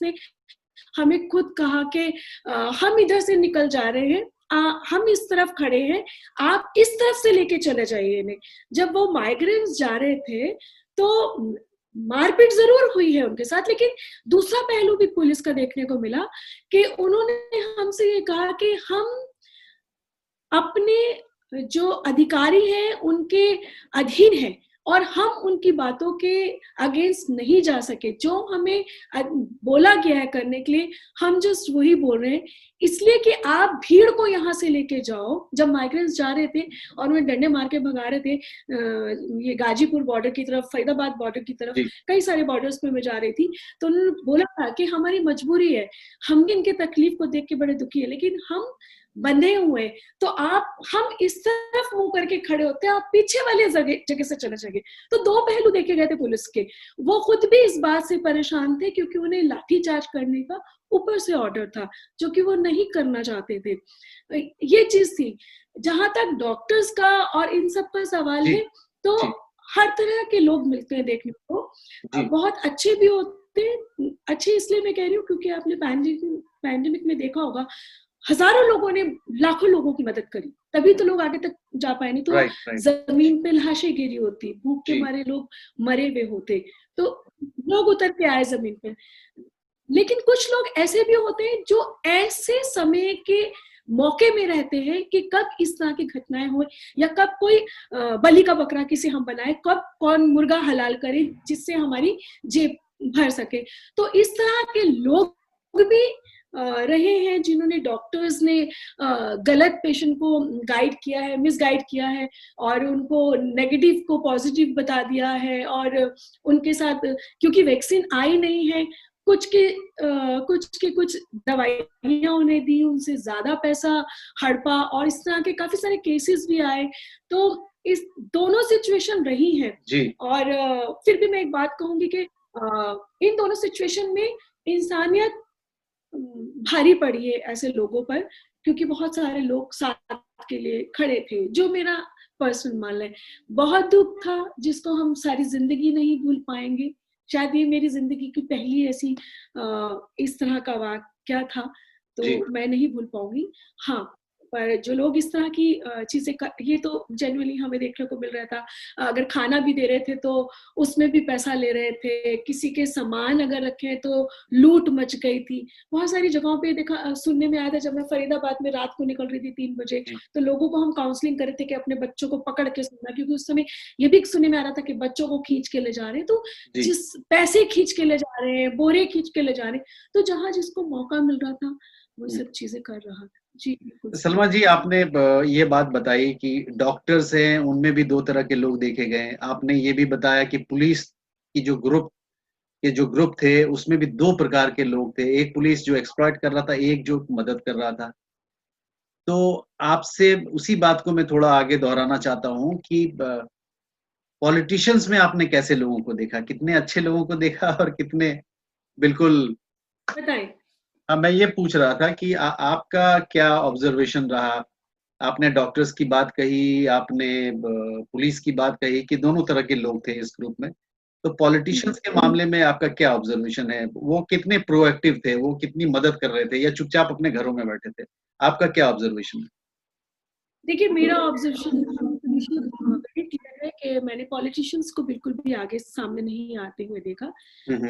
ने हमें खुद कहा कि हम इधर से निकल जा रहे हैं, हम इस तरफ खड़े हैं, आप इस तरफ से लेके चले जाइए इन्हें। जब वो माइग्रेंट्स जा रहे थे तो मारपीट जरूर हुई है उनके साथ, लेकिन दूसरा पहलू भी पुलिस का देखने को मिला कि उन्होंने हमसे ये कहा कि हम अपने जो अधिकारी हैं उनके अधीन हैं और हम उनकी बातों के अगेंस्ट नहीं जा सके। जो हमें बोला गया है करने के लिए हम जस्ट वही बोल रहे हैं, इसलिए कि आप भीड़ को यहाँ से लेके जाओ। जब माइग्रेंट्स जा रहे थे और उन्हें डंडे मार के भगा रहे थे ये गाजीपुर बॉर्डर की तरफ, फरीदाबाद बॉर्डर की तरफ, कई सारे बॉर्डर्स पे मैं जा रही थी, तो उन्होंने बोला था कि हमारी मजबूरी है, हम इनके तकलीफ को देख के बड़े दुखी है, लेकिन हम बंधे हुए, तो हम इस तरफ मुंह करके खड़े होते हैं, आप पीछे वाले जगह से चले जाइए। तो दो पहलू देखे गए थे पुलिस के। वो खुद भी इस बात से परेशान थे क्योंकि उन्हें लाठीचार्ज करने का ऊपर से ऑर्डर था, जो कि वो नहीं करना चाहते थे। ये चीज थी। जहां तक डॉक्टर्स का और इन सब का सवाल है, तो हर तरह के लोग मिलते हैं देखने को, बहुत अच्छे भी होते हैं। अच्छे इसलिए मैं कह रही हूँ क्योंकि आपने पैंडेमिक में देखा होगा, हजारों लोगों ने लाखों लोगों की मदद करी, तभी तो लोग आगे तक जा पाए, नहीं तो जमीन पे लाशें गिरी होती, भूख के मारे लोग मरे हुए होते, तो लोग उतर के आए जमीन पे। लेकिन कुछ लोग ऐसे भी होते हैं जो ऐसे समय के मौके में रहते हैं कि कब इस तरह की घटनाएं हो, या कब कोई बलि का बकरा किसे हम बनाए, कब कौन मुर्गा हलाल करे जिससे हमारी जेब भर सके। तो इस तरह के लोग भी रहे हैं जिन्होंने, डॉक्टर्स ने गलत पेशेंट को गाइड किया है, मिसगाइड किया है और उनको नेगेटिव को पॉजिटिव बता दिया है, और उनके साथ क्योंकि वैक्सीन आई नहीं है, कुछ दवाइयां उन्हें दी, उनसे ज्यादा पैसा हड़पा, और इस तरह के काफी सारे केसेस भी आए। तो इस दोनों सिचुएशन रही हैं जी। और फिर भी मैं एक बात कहूंगी कि इन दोनों सिचुएशन में इंसानियत भारी पड़ी है ऐसे लोगों पर, क्योंकि बहुत सारे लोग साथ के लिए खड़े थे, जो मेरा पर्सनल मानना है। बहुत दुख था जिसको हम सारी जिंदगी नहीं भूल पाएंगे। शायद ये मेरी जिंदगी की पहली ऐसी इस तरह का वाकया था, तो मैं नहीं भूल पाऊंगी। हाँ, पर जो लोग इस तरह की चीजें ये तो जनरली हमें देखने को मिल रहा था। अगर खाना भी दे रहे थे तो उसमें भी पैसा ले रहे थे, किसी के सामान अगर रखे तो लूट मच गई थी। बहुत सारी जगहों पे देखा, सुनने में आया था, जब मैं फरीदाबाद में रात को निकल रही थी 3 बजे, तो लोगों को हम काउंसलिंग कर रहे थे कि अपने बच्चों को पकड़ के सोना, क्योंकि उस समय ये भी सुनने में आ रहा था कि बच्चों को खींच के ले जा रहे हैं, तो जिस पैसे खींच के ले जा रहे हैं, बोरे खींच के ले जा रहे हैं, तो जहां जिसको मौका मिल रहा था वो सब चीजें कर रहा था। जी सलमा जी, आपने ये बात बताई कि डॉक्टर्स हैं, उनमें भी 2 तरह के लोग देखे गए। आपने ये भी बताया कि पुलिस की जो ग्रुप थे उसमें भी 2 प्रकार के लोग थे, एक पुलिस जो एक्सप्लॉइट कर रहा था, एक जो मदद कर रहा था। तो आपसे उसी बात को मैं थोड़ा आगे दोहराना चाहता हूँ कि पॉलिटिशियंस में आपने कैसे लोगों को देखा, कितने अच्छे लोगों को देखा और कितने बिल्कुल बताएं। मैं ये पूछ रहा था कि आपका क्या ऑब्जर्वेशन रहा। आपने डॉक्टर्स की बात कही, आपने पुलिस की बात कही कि दोनों तरह के लोग थे इस ग्रुप में, तो पॉलिटिशियंस के मामले में आपका क्या ऑब्जर्वेशन है? वो कितने प्रोएक्टिव थे, वो कितनी मदद कर रहे थे, या चुपचाप अपने घरों में बैठे थे? आपका क्या ऑब्जर्वेशन है? देखिए, मेरा ऑब्जर्वेशन वेरी क्लियर है कि मैंने पॉलिटिशियंस को बिल्कुल भी आगे सामने नहीं आते हुए देखा।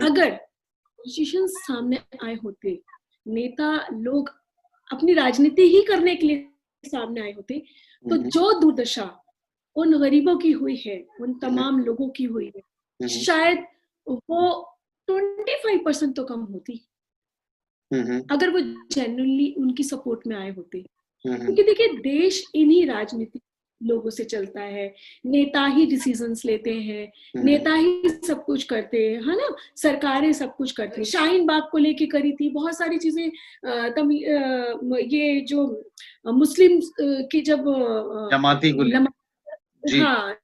अगर पॉलिटिशियंस सामने आए होते, नेता लोग अपनी राजनीति ही करने के लिए सामने आए होते, तो जो दुर्दशा उन गरीबों की हुई है, उन तमाम लोगों की हुई है, शायद वो 25% तो कम होती, अगर वो जेन्युइनली उनकी सपोर्ट में आए होते। क्योंकि देखिए, देश इन्हीं राजनीतिक लोगों से चलता है, नेता ही डिसीजंस लेते हैं, नेता ही सब कुछ करते हैं, है ना, सरकारें सब कुछ करती है। शाहीन बाग को लेके करी थी बहुत सारी चीजें, ये जो मुस्लिम की जब जमाती हाँ,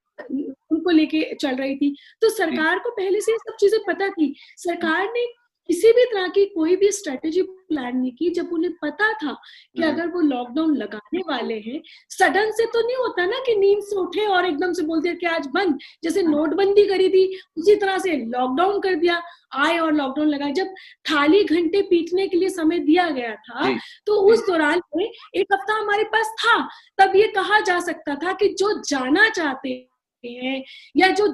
उनको लेके चल रही थी, तो सरकार को पहले से सब चीजें पता थी। सरकार ने किसी भी तरह की कोई भी स्ट्रेटेजी प्लान नहीं की। जब उन्हें पता था कि अगर वो लॉकडाउन लगाने वाले हैं, सडन से तो नहीं होता ना कि नींद से उठे और एकदम से बोल दिया कि आज बंद, जैसे नोटबंदी करी थी उसी तरह से लॉकडाउन कर दिया, आए और लॉकडाउन लगाए। जब खाली घंटे पीटने के लिए समय दिया गया था, तो उस दौरान में एक हफ्ता हमारे पास था, तब ये कहा जा सकता था कि जो जाना चाहते हैं या जो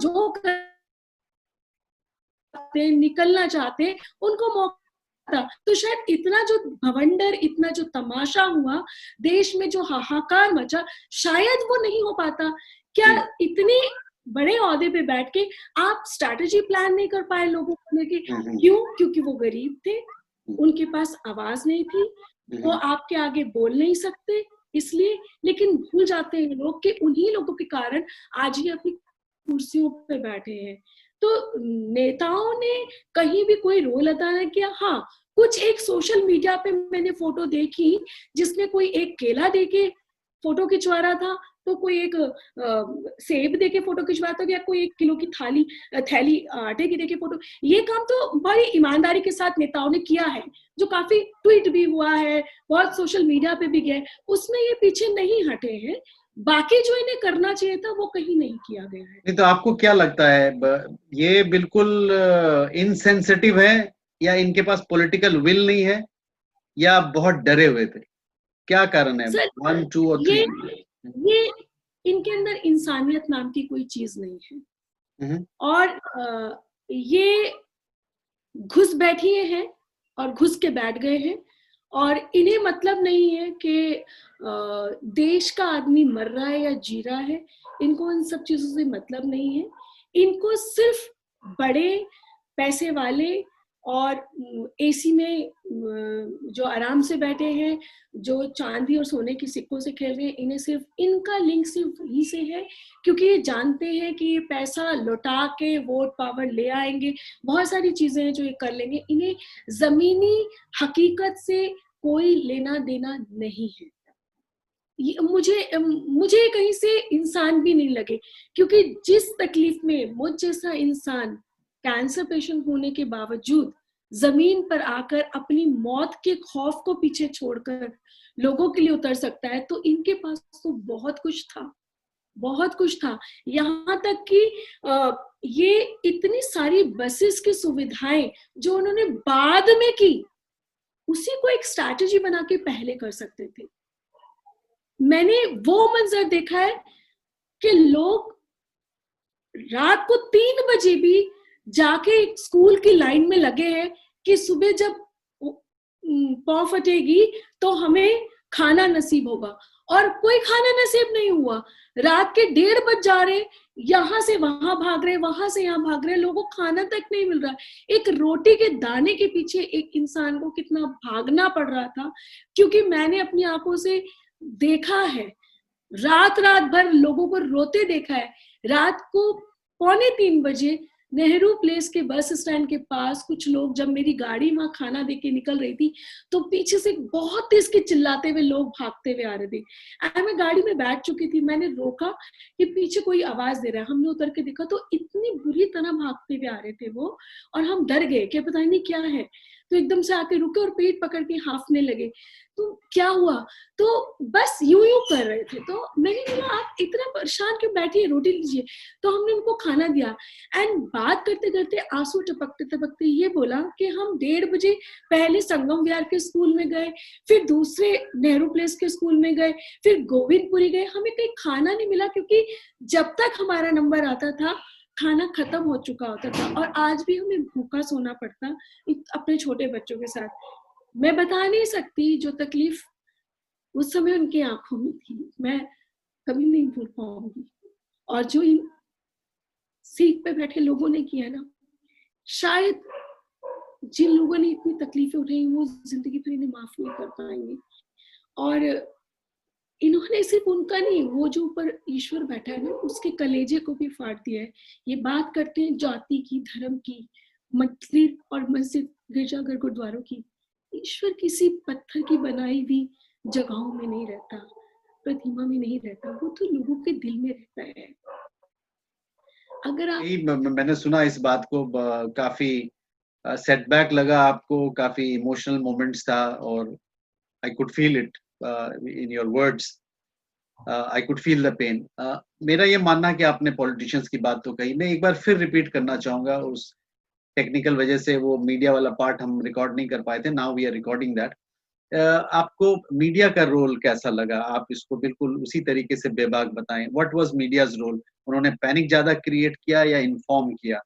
निकलना चाहते हैं उनको मौका था। तो शायद इतना जो भवंडर, इतना जो तमाशा हुआ, देश में जो हाहाकार मचा, शायद वो नहीं हो पाता। क्या इतने बड़े ओहदे पे बैठ के आप स्ट्रैटेजी प्लान नहीं कर पाए लोगों को लेके? क्यों? क्योंकि वो गरीब थे, उनके पास आवाज नहीं थी, वो आपके आगे बोल नहीं सकते इसलिए। लेकिन भूल जाते हैं लोग कि उन्हीं लोगों के कारण आज ये अपनी कुर्सियों पे बैठे हैं। तो नेताओं ने कहीं भी कोई रोल अदा नहीं किया। हाँ, कुछ एक सोशल मीडिया पे मैंने फोटो देखी जिसमें कोई एक केला देके फोटो खिंचवा रहा था, तो कोई एक सेब देके फोटो खिंचवा रहा था, या कोई 1 किलो की थैली आटे की देके फोटो। ये काम तो बड़ी ईमानदारी के साथ नेताओं ने किया है, जो काफी ट्वीट भी हुआ है, बहुत सोशल मीडिया पे भी गया, उसमें ये पीछे नहीं हटे हैं। बाकी जो इन्हें करना चाहिए था वो कहीं नहीं किया गया है। नहीं तो आपको क्या लगता है, ये बिल्कुल इनसेंसिटिव है, या इनके पास पॉलिटिकल विल नहीं है, या बहुत डरे हुए थे? क्या कारण है? सर, 1, 2 और 3? ये इनके अंदर इंसानियत नाम की कोई चीज नहीं है, और ये घुस बैठी हैं और घुस के बैठ गए हैं, और इन्हें मतलब नहीं है कि देश का आदमी मर रहा है या जी रहा है। इनको इन सब चीजों से मतलब नहीं है। इनको सिर्फ बड़े पैसे वाले और एसी में जो आराम से बैठे हैं, जो चांदी और सोने की सिक्कों से खेल रहे हैं, इन्हें सिर्फ इनका लिंक सिर्फ वहीं से है, क्योंकि ये जानते हैं कि ये पैसा लौटा के वोट पावर ले आएंगे। बहुत सारी चीजें हैं जो ये कर लेंगे। इन्हें जमीनी हकीकत से कोई लेना देना नहीं है। ये मुझे कहीं से इंसान भी नहीं लगे, क्योंकि जिस तकलीफ में मुझ जैसा इंसान कैंसर पेशेंट होने के बावजूद जमीन पर आकर अपनी मौत के खौफ को पीछे छोड़कर लोगों के लिए उतर सकता है, तो इनके पास तो बहुत कुछ था, बहुत कुछ था। यहाँ तक कि ये इतनी सारी बसेस की सुविधाएं जो उन्होंने बाद में की, उसी को एक स्ट्रैटेजी बना के पहले कर सकते थे। मैंने वो मंजर देखा है कि लोग रात को 3 बजे भी जाके स्कूल की लाइन में लगे हैं कि सुबह जब पौ फटेगी तो हमें खाना नसीब होगा, और कोई खाना नसीब नहीं हुआ। रात के 1:30 बज जा रहे, यहाँ से वहां भाग रहे, वहां से यहाँ भाग रहे, लोगों को खाना तक नहीं मिल रहा। एक रोटी के दाने के पीछे एक इंसान को कितना भागना पड़ रहा था, क्योंकि मैंने अपनी आंखों से देखा है, रात भर लोगों को रोते देखा है। रात को 2:45 बजे नेहरू प्लेस के बस स्टैंड के पास कुछ लोग, जब मेरी गाड़ी वहां खाना देके निकल रही थी, तो पीछे से बहुत तेज के चिल्लाते हुए लोग भागते हुए आ रहे थे। मैं गाड़ी में बैठ चुकी थी, मैंने रोका कि पीछे कोई आवाज दे रहा है। हमने उतर के देखा तो इतनी बुरी तरह भागते हुए आ रहे थे वो, और हम डर गए कि पता नहीं क्या है। तो एकदम से आके रुके और पेट पकड़ के हाफने लगे। तो क्या हुआ? तो बस यूं कर रहे थे। तो मैंने बोला, आप इतना परेशान क्यों, बैठिए, रोटी लीजिए। तो हमने उनको खाना दिया, एंड बात करते करते आंसू टपकते टपकते ये बोला कि हम 1:30 बजे पहले संगम विहार के स्कूल में गए, फिर दूसरे नेहरू प्लेस के स्कूल में गए, फिर गोविंदपुरी गए, हमें कहीं खाना नहीं मिला, क्योंकि जब तक हमारा नंबर आता था खाना खत्म हो चुका होता था, और आज भी हमें भूखा सोना पड़ता अपने छोटे बच्चों के साथ। मैं बता नहीं सकती जो तकलीफ उस समय उनकी आंखों में थी, मैं कभी नहीं भूल पाऊंगी। और जो इन सीट पे बैठे लोगों ने किया ना, शायद जिन लोगों ने इतनी तकलीफें उठाई वो जिंदगी भर इन्हें माफ नहीं कर पाएंगे। और इन्होंने सिर्फ उनका नहीं, वो जो ऊपर ईश्वर बैठा है ना, उसके कलेजे को भी फाड़ दिया है। ये बात करते हैं जाति की, धर्म की, मंदिर और मस्जिद, गिरजाघर, गुरुद्वारों की। ईश्वर किसी पत्थर की बनाई हुई जगहों में नहीं रहता, प्रतिमा में नहीं रहता, वो तो लोगों के दिल में रहता है। अगर आप मैंने सुना इस बात को काफी सेटबैक लगा आपको, काफी इमोशनल मोमेंट्स था, और I could feel it in your words, I could feel the pain. मेरा ये मानना है कि आपने पॉलिटिशियंस की बात तो कही, मैं एक बार फिर रिपीट करना चाहूंगा, उस टेक्निकल वजह से वो मीडिया वाला पार्ट हम रिकॉर्ड नहीं कर पाए थे, now we are recording that. आपको मीडिया का रोल कैसा लगा? आप इसको बिल्कुल उसी तरीके से बेबाक बताएं, व्हाट वाज मीडियाज रोल? उन्होंने पैनिक ज्यादा क्रिएट किया या इन्फॉर्म किया?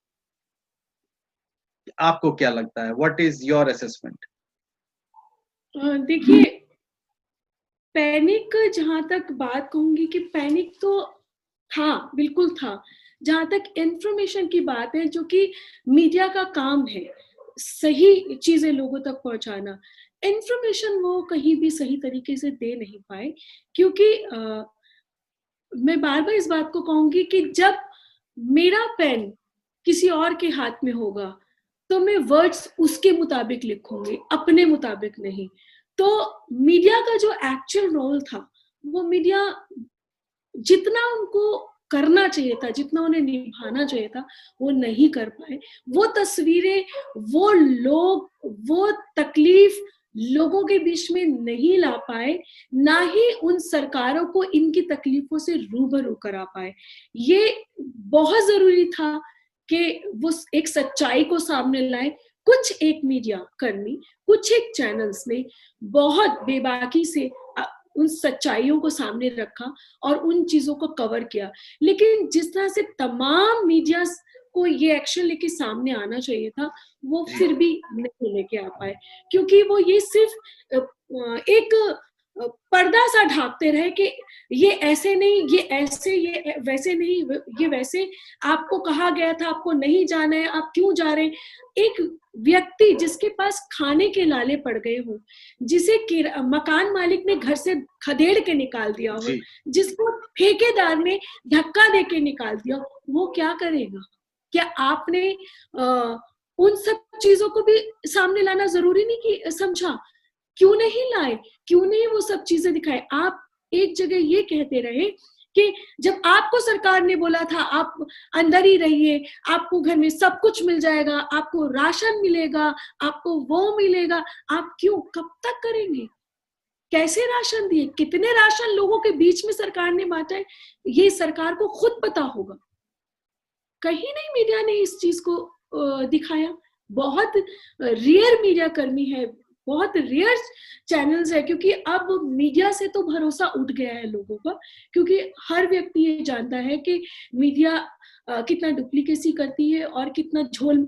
आपको क्या लगता है, व्हाट इज योर असेसमेंट? देखिए, पैनिक जहां तक बात कहूंगी कि पैनिक तो था, बिल्कुल था। जहां तक इंफॉर्मेशन की बात है, जो कि मीडिया का काम है सही चीजें लोगों तक पहुंचाना, इंफॉर्मेशन वो कहीं भी सही तरीके से दे नहीं पाए, क्योंकि मैं बार बार इस बात को कहूंगी कि जब मेरा पेन किसी और के हाथ में होगा तो मैं वर्ड्स उसके मुताबिक लिखूंगी, अपने मुताबिक नहीं। तो मीडिया का जो एक्चुअल रोल था, वो मीडिया जितना उनको करना चाहिए था, जितना उन्हें निभाना चाहिए था, वो नहीं कर पाए। वो तस्वीरें, वो लोग, वो तकलीफ लोगों के बीच में नहीं ला पाए, ना ही उन सरकारों को इनकी तकलीफों से रूबरू करा पाए। ये बहुत जरूरी था कि वो एक सच्चाई को सामने लाए। कुछ एक मीडिया कर्मी, कुछ एक चैनल्स ने बहुत बेबाकी से उन सच्चाइयों को सामने रखा और उन चीजों को कवर किया। लेकिन जिस तरह से तमाम मीडिया को ये एक्शन लेके सामने आना चाहिए था, वो फिर भी नहीं लेके आ पाए, क्योंकि वो ये सिर्फ एक पर्दा सा ढांकते रहे कि ये ऐसे नहीं, ये ऐसे, ये वैसे नहीं, ये वैसे, आपको कहा गया था, आपको नहीं जाना है, आप क्यों जा रहे हैं। एक व्यक्ति जिसके पास खाने के लाले पड़ गए हो, जिसे मकान मालिक ने घर से खदेड़ के निकाल दिया हो, जिसको ठेकेदार ने धक्का दे के निकाल दिया, वो क्या करेगा? क्या आपने उन सब चीजों को भी सामने लाना जरूरी नहीं कि समझा? क्यों नहीं लाए? क्यों नहीं वो सब चीजें दिखाए? आप एक जगह ये कहते रहे कि जब आपको सरकार ने बोला था आप अंदर ही रहिए, आपको घर में सब कुछ मिल जाएगा, आपको राशन मिलेगा, आपको वो मिलेगा, आप क्यों, कब तक करेंगे? कैसे राशन दिए? कितने राशन लोगों के बीच में सरकार ने बांटा है, ये सरकार को खुद पता होगा। कहीं नहीं मीडिया ने इस चीज को दिखाया। बहुत रेयर मीडिया कर्मी है, बहुत रेयर चैनल्स है, क्योंकि अब मीडिया से तो भरोसा उठ गया है लोगों का, क्योंकि हर व्यक्ति ये जानता है कि मीडिया कितना डुप्लीकेसी करती है और कितना झोल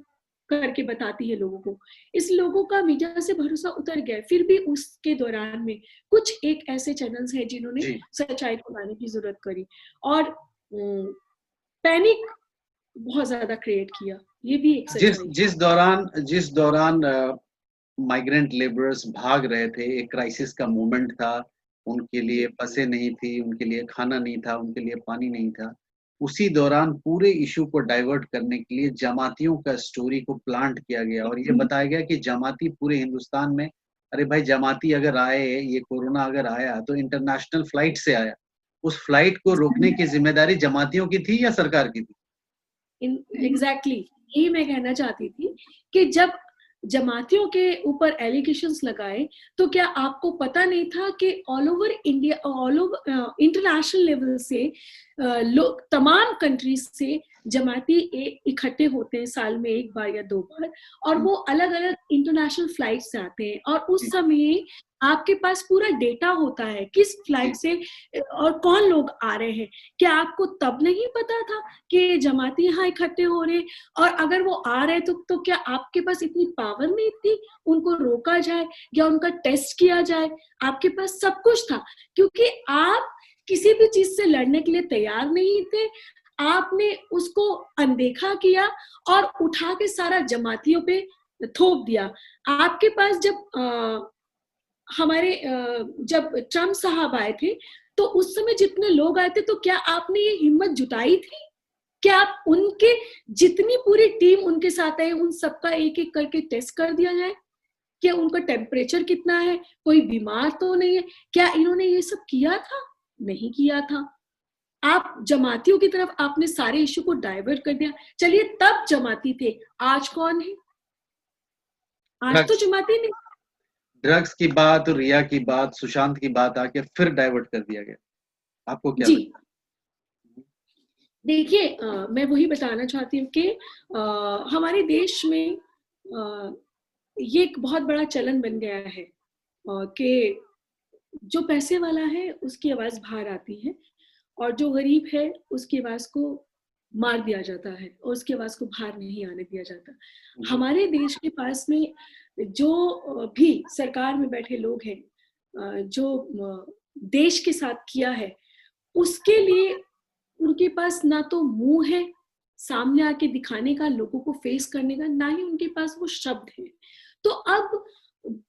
करके बताती है लोगों को। इस लोगों का मीडिया से भरोसा उतर गया है। फिर भी उसके दौरान में कुछ एक ऐसे चैनल्स हैं जिन्होंने सच्चाई को लाने की जरूरत करी और पैनिक बहुत ज्यादा क्रिएट किया। ये भी एक सच्चाई। जिस दौरान माइग्रेंट लेबरर्स भाग रहे थे, एक क्राइसिस का मोमेंट था, उनके लिए बसें नहीं थी, उनके लिए खाना नहीं था, उनके लिए पानी नहीं था। उसी दौरान पूरे इशू को डाइवर्ट करने के लिए जमातियों का स्टोरी को प्लांट किया गया और ये बताया गया कि जमाती पूरे हिंदुस्तान में, अरे भाई जमाती अगर आए, ये कोरोना अगर आया तो इंटरनेशनल फ्लाइट से आया, उस फ्लाइट को रोकने की जिम्मेदारी जमातियों की थी या सरकार की थी? एग्जैक्टली यही मैं कहना चाहती थी कि जब जमातियों के ऊपर एलिगेशंस लगाए तो क्या आपको पता नहीं था कि all over India, all over international level से लोग, तमाम कंट्रीज से जमाती इकट्ठे होते हैं साल में एक बार या दो बार, और वो अलग अलग इंटरनेशनल फ्लाइट से आते हैं, और उस समय आपके पास पूरा डेटा होता है किस फ्लाइट से और कौन लोग आ रहे हैं। क्या आपको तब नहीं पता था कि जमाती यहाँ इकट्ठे हो रहे, और अगर वो आ रहे तो क्या आपके पास इतनी पावर नहीं थी उनको रोका जाए या उनका टेस्ट किया जाए? आपके पास सब कुछ था, क्योंकि आप किसी भी चीज से लड़ने के लिए तैयार नहीं थे। आपने उसको अनदेखा किया और उठा के सारा जमातियों पे थोप दिया। आपके पास जब ट्रम्प साहब आए थे तो उस समय जितने लोग आए थे, तो क्या आपने ये हिम्मत जुटाई थी? क्या आप उनके जितनी पूरी टीम उनके साथ है उन सबका एक एक करके टेस्ट कर दिया जाए? क्या उनका टेम्परेचर कितना है, कोई बीमार तो नहीं है? क्या इन्होंने ये सब किया था? नहीं किया था। आप जमातियों की तरफ आपने सारे इशू को डाइवर्ट कर दिया। चलिए तब जमाती थे, आज कौन है? आज तो ड्रग्स जमाते नहीं। ड्रग्स की बात और रिया की बात, सुशांत की बात आके फिर डाइवर्ट कर दिया गया। आपको क्या जी, लगता देखिए, मैं वही बताना चाहती हूँ कि हमारे देश में ये एक बहुत बड़ा चलन बन गया है कि जो पैसे वाला है उसकी आवाज बाहर आती है, और जो गरीब है उसकी आवाज को मार दिया जाता है और उसकी आवाज को बाहर नहीं आने दिया जाता। है? जी, हमारे देश के पास में जो भी सरकार में बैठे लोग हैं, जो देश के साथ किया है, उसके लिए उनके पास ना तो मुंह है सामने आके दिखाने का, लोगों को फेस करने का, ना ही उनके पास वो शब्द है। तो अब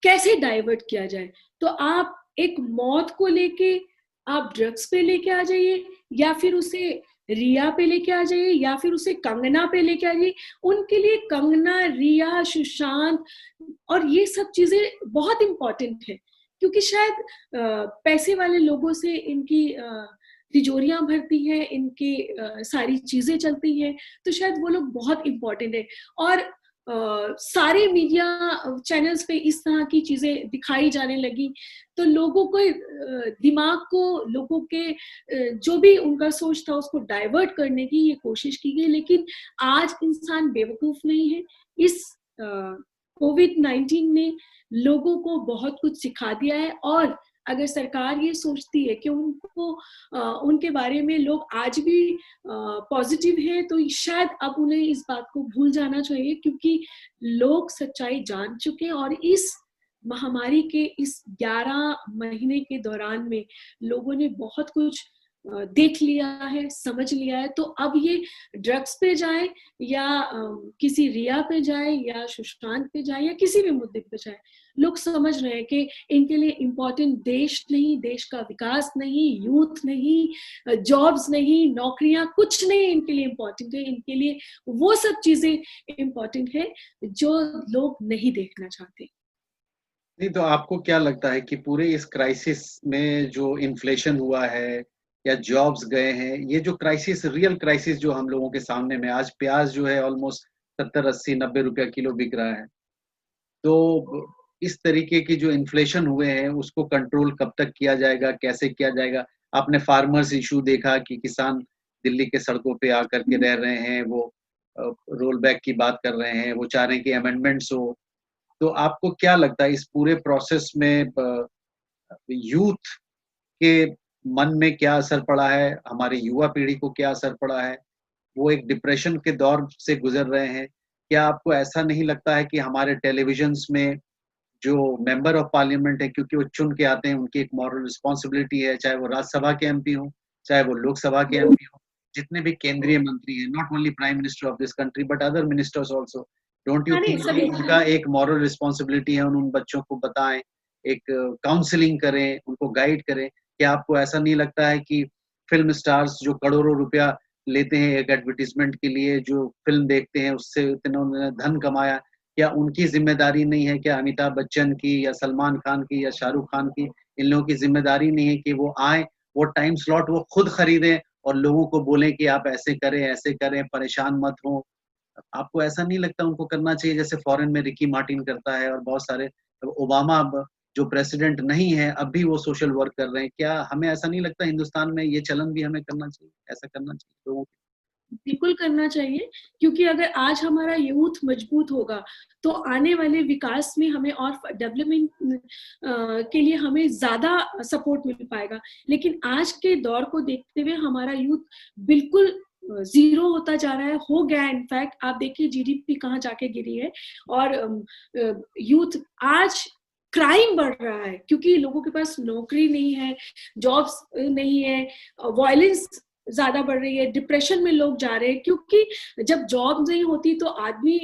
कैसे डाइवर्ट किया जाए? तो आप एक मौत को लेके आप ड्रग्स पे लेके आ जाइए, या फिर उसे रिया पे लेके आ जाइए, या फिर उसे कंगना पे लेके आ जाइए। उनके लिए कंगना, रिया, सुशांत और ये सब चीजें बहुत इंपॉर्टेंट है, क्योंकि शायद पैसे वाले लोगों से इनकी तिजोरियां भरती हैं, इनकी सारी चीजें चलती हैं, तो शायद वो लोग बहुत इंपॉर्टेंट है। और सारे मीडिया चैनल्स पे इस तरह की चीजें दिखाई जाने लगी, तो लोगों को दिमाग को, लोगों के जो भी उनका सोच था उसको डाइवर्ट करने की ये कोशिश की गई। लेकिन आज इंसान बेवकूफ नहीं है। इस कोविड-19 ने लोगों को बहुत कुछ सिखा दिया है, और अगर सरकार ये सोचती है कि उनको उनके बारे में लोग आज भी पॉजिटिव हैं, तो शायद अब उन्हें इस बात को भूल जाना चाहिए, क्योंकि लोग सच्चाई जान चुके हैं। और इस महामारी के इस 11 महीने के दौरान में लोगों ने बहुत कुछ देख लिया है, समझ लिया है। तो अब ये ड्रग्स पे जाए, या किसी रिया पे जाए, या सुशांत पे जाए, या किसी भी मुद्दे पे जाए, लोग समझ रहे हैं कि इनके लिए इम्पोर्टेंट देश नहीं, देश का विकास नहीं, यूथ नहीं, जॉब्स नहीं, नौकरियां, कुछ नहीं इनके लिए इम्पोर्टेंट है। इनके लिए वो सब चीजें इम्पोर्टेंट है जो लोग नहीं देखना चाहते। नहीं तो आपको क्या लगता है कि पूरे इस क्राइसिस में जो इन्फ्लेशन हुआ है या जॉब्स गए हैं, ये जो क्राइसिस, रियल क्राइसिस जो हम लोगों के सामने में, आज प्याज जो है ऑलमोस्ट 70, 80, 90 रुपया किलो बिक रहा है। तो इस तरीके की जो इन्फ्लेशन हुए हैं उसको कंट्रोल कब तक किया जाएगा, कैसे किया जाएगा? आपने फार्मर्स इशू देखा कि किसान दिल्ली के सड़कों पे आकर के रह रहे हैं, वो रोल बैक की बात कर रहे हैं, वो चाह रहे हैं कि अमेंडमेंट्स हो। तो आपको क्या लगता है इस पूरे प्रोसेस में यूथ के मन में क्या असर पड़ा है, हमारी युवा पीढ़ी को क्या असर पड़ा है? वो एक डिप्रेशन के दौर से गुजर रहे हैं। क्या आपको ऐसा नहीं लगता है कि हमारे टेलीविजन्स में जो मेंबर ऑफ पार्लियामेंट है, क्योंकि वो चुन के आते हैं, उनकी एक मॉरल रिस्पॉन्सिबिलिटी है, चाहे वो राज्यसभा के एमपी हों, चाहे वो लोकसभा के एमपी हों, जितने भी केंद्रीय मंत्री हैं, not only prime minister of this country but other ministers also, don't you अरे थिंक कि सभी उनका एक मॉरल रिस्पॉन्सिबिलिटी है, उन बच्चों को बताएं, एक काउंसलिंग करें, उनको गाइड करें? क्या आपको ऐसा नहीं लगता है कि फिल्म स्टार्स जो करोड़ों रुपया लेते हैं एक एडवर्टाइजमेंट के लिए, जो फिल्म देखते हैं उससे इतना उन्होंने धन कमाया, क्या उनकी ज़िम्मेदारी नहीं है? क्या अमिताभ बच्चन की या सलमान खान की या शाहरुख खान की, इन लोगों की ज़िम्मेदारी नहीं है कि वो आएँ, वो टाइम स्लॉट वो खुद खरीदें और लोगों को बोलें कि आप ऐसे करें, परेशान मत हों? आपको ऐसा नहीं लगता उनको करना चाहिए जैसे फ़ॉरेन में रिकी मार्टिन करता है और बहुत सारे, ओबामा अब जो प्रेसिडेंट नहीं है, अब भी वो सोशल वर्क कर रहे हैं। क्या हमें ऐसा नहीं लगता हिंदुस्तान में ये चलन भी हमें करना चाहिए? ऐसा करना चाहिए लोगों को? बिल्कुल करना चाहिए, क्योंकि अगर आज हमारा यूथ मजबूत होगा, तो आने वाले विकास में हमें और डेवलपमेंट के लिए हमें ज़्यादा सपोर्ट मिल पाएगा। लेकिन आज के दौर को देखते हुए हमारा यूथ बिल्कुल ज़ीरो होता जा रहा है, हो गया है। इनफैक्ट आप देखिए जीडीपी कहाँ जाके गिरी है, और यूथ आज क्राइम बढ़ रहा है, क्योंकि लोगों के पास नौकरी नहीं है, जॉब्स नहीं है, वायलेंस ज़्यादा बढ़ रही है, डिप्रेशन में लोग जा रहे हैं, क्योंकि जब जॉब नहीं होती तो आदमी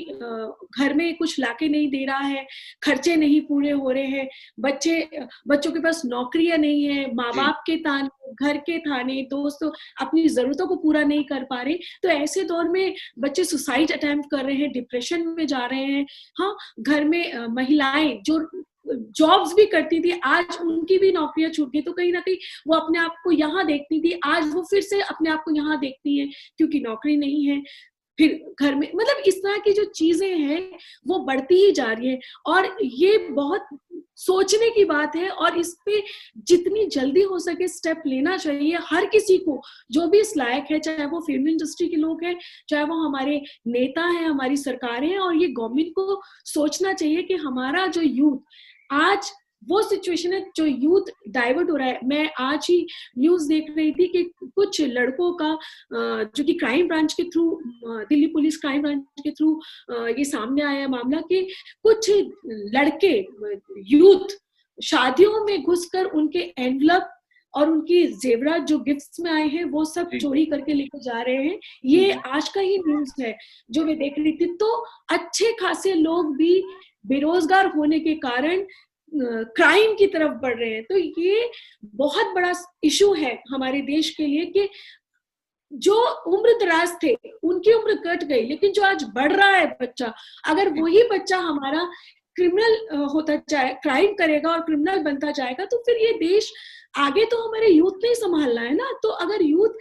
घर में कुछ लाके नहीं दे रहा है, खर्चे नहीं पूरे हो रहे हैं, बच्चों के पास नौकरियां नहीं है, माँ जी। बाप के ताने, घर के ताने, दोस्तों अपनी जरूरतों को पूरा नहीं कर पा रहे। तो ऐसे दौर में बच्चे सुसाइड अटेम्प्ट कर रहे हैं, डिप्रेशन में जा रहे हैं। हाँ, घर में महिलाएं जो जॉब्स भी करती थी, आज उनकी भी नौकरियां छूट गई, तो कहीं ना कहीं वो अपने आप को यहाँ देखती थी, आज वो फिर से अपने आप को यहाँ देखती है, क्योंकि नौकरी नहीं है। फिर घर में, मतलब इस तरह की जो चीजें हैं वो बढ़ती ही जा रही है, और ये बहुत सोचने की बात है, और इस पे जितनी जल्दी हो सके स्टेप लेना चाहिए हर किसी को, जो भी इस लायक है, चाहे वो फिल्म इंडस्ट्री के लोग हैं, चाहे वो हमारे नेता हैं, हमारी सरकारें हैं, और ये गवर्नमेंट को सोचना चाहिए कि हमारा जो यूथ, आज वो सिचुएशन है जो यूथ डाइवर्ट हो रहा है। मैं आज ही न्यूज देख रही थी कि कुछ लड़कों का जो कि क्राइम ब्रांच के through, Delhi police crime branch के थ्रू ये सामने आया मामला कि कुछ लड़के यूथ शादियों में घुसकर उनके एनवलप और उनकी जेवरात जो गिफ्ट्स में आए हैं वो सब चोरी करके लेकर जा रहे हैं। ये आज का ही न्यूज है जो मैं देख रही थी। तो अच्छे खासे लोग भी बेरोजगार होने के कारण क्राइम की तरफ बढ़ रहे हैं। तो ये बहुत बड़ा इशू है हमारे देश के लिए कि जो उम्र दराज थे उनकी उम्र कट गई, लेकिन जो आज बढ़ रहा है बच्चा, अगर वही बच्चा हमारा क्रिमिनल होता जाए, क्राइम करेगा और क्रिमिनल बनता जाएगा, तो फिर ये देश आगे तो हमारे यूथ ने संभालना है ना। तो अगर यूथ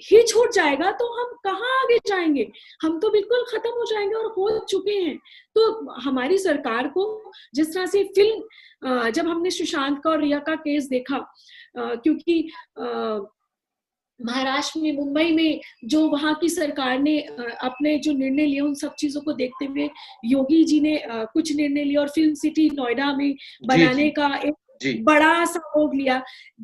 ही छूट जाएगा तो हम कहाँ आगे जाएंगे, हम तो बिल्कुल खत्म हो जाएंगे और हो चुके हैं। तो हमारी सरकार को जिस तरह से फिल्म, जब हमने सुशांत का और रिया का केस देखा, क्योंकि महाराष्ट्र में, मुंबई में जो वहां की सरकार ने अपने जो निर्णय लिए उन सब चीजों को देखते हुए योगी जी ने कुछ निर्णय लिया और फिल्म सिटी नोएडा में बनाने का एक बड़ा सा रोग लिया।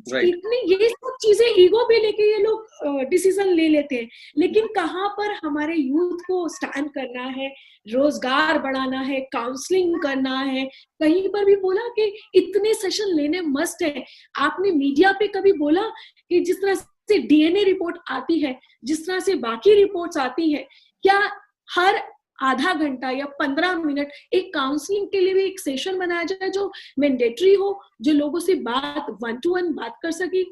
इतनी ये सब चीजें ईगो पे लेके ये लोग डिसीजन ले लेते हैं, लेकिन कहाँ पर हमारे यूथ को स्टैंड करना है, रोजगार बढ़ाना है, काउंसलिंग करना है। कहीं पर भी बोला कि इतने सेशन लेने मस्ट है। आपने मीडिया पे कभी बोला कि जिस तरह से डीएनए रिपोर्ट आती है, जिस तरह से बाकी रिपोर्ट्स आती है, क्या हर आधा घंटा या 15 मिनट एक काउंसलिंग के लिए भी एक सेशन बनाया जाए जो मैंडेटरी हो, जो लोगों से बात 1 to 1 बात कर सके?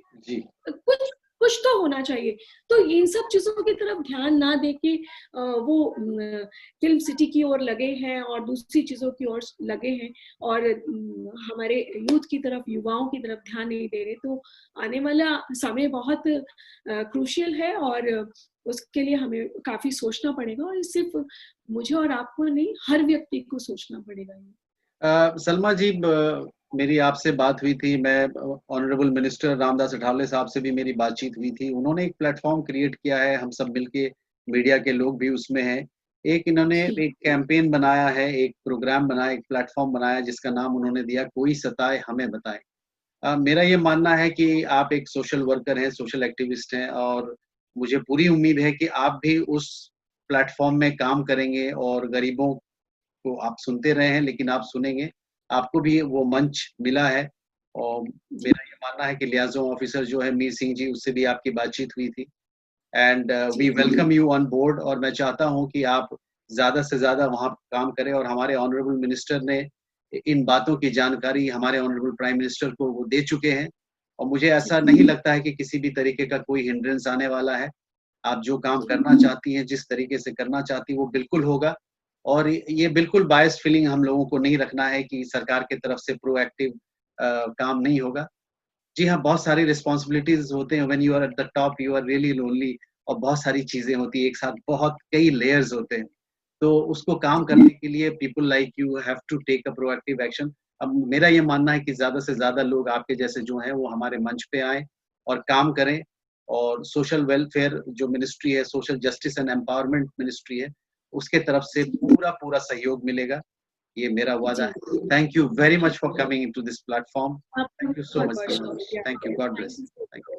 कुछ तो होना चाहिए। तो इन सब चीजों की तरफ ध्यान ना देके वो फिल्म सिटी की ओर लगे हैं और दूसरी चीजों की ओर लगे हैं, और हमारे यूथ की तरफ, युवाओं की तरफ ध्यान नहीं दे रहे। तो आने वाला समय बहुत क्रूशियल है और उसके लिए हमें काफी सोचना पड़ेगा, और सिर्फ मुझे और आपको नहीं, हर व्यक्ति को सोचना पड़ेगा। सलमा जी, मेरी आपसे बात हुई थी, मैं ऑनरेबल मिनिस्टर रामदास अठावले साहब से भी मेरी बातचीत हुई थी। उन्होंने एक प्लेटफॉर्म क्रिएट किया है, हम सब मिलके, मीडिया के लोग भी उसमें हैं। एक इन्होंने एक कैंपेन बनाया है, एक प्रोग्राम बनाया, एक प्लेटफॉर्म बनाया जिसका नाम उन्होंने दिया कोई सताए हमें बताए। मेरा ये मानना है कि आप एक सोशल वर्कर हैं, सोशल एक्टिविस्ट हैं, और मुझे पूरी उम्मीद है कि आप भी उस प्लेटफॉर्म में काम करेंगे और गरीबों को आप सुनते रहे हैं, लेकिन आप सुनेंगे, आपको भी वो मंच मिला है। और मेरा ये मानना है कि लियाज़ों ऑफिसर जो है मीर सिंह जी, उससे भी आपकी बातचीत हुई थी, and we welcome you on board. और मैं चाहता हूँ कि आप ज़्यादा से ज़्यादा वहाँ काम करें, और हमारे ऑनरेबल मिनिस्टर ने इन बातों की जानकारी हमारे ऑनरेबल प्राइम मिनिस्टर को वो दे चुके हैं, और मुझे ऐसा नहीं लगता है कि किसी भी तरीके का कोई हिंड्रेंस आने वाला है। आप जो काम करना चाहती हैं, जिस तरीके से करना चाहती हैं, वो बिल्कुल होगा। और ये बिल्कुल बायस फीलिंग हम लोगों को नहीं रखना है कि सरकार की तरफ से प्रोएक्टिव काम नहीं होगा। जी हाँ, बहुत सारी रिस्पॉन्सिबिलिटीज होते हैं, when you are at the top you are really lonely, और बहुत सारी चीजें होती है एक साथ, बहुत कई लेयर्स होते हैं। तो उसको काम करने के लिए people like you have to take a proactive action. अब मेरा ये मानना है कि ज्यादा से ज्यादा लोग आपके जैसे जो हैं वो हमारे मंच पे आए और काम करें, और सोशल वेलफेयर जो मिनिस्ट्री है, social justice and empowerment ministry है, उसके तरफ से पूरा सहयोग मिलेगा, ये मेरा वादा है। Thank you very much for coming into this platform. Thank you so much. Thank you, God bless. Thank you.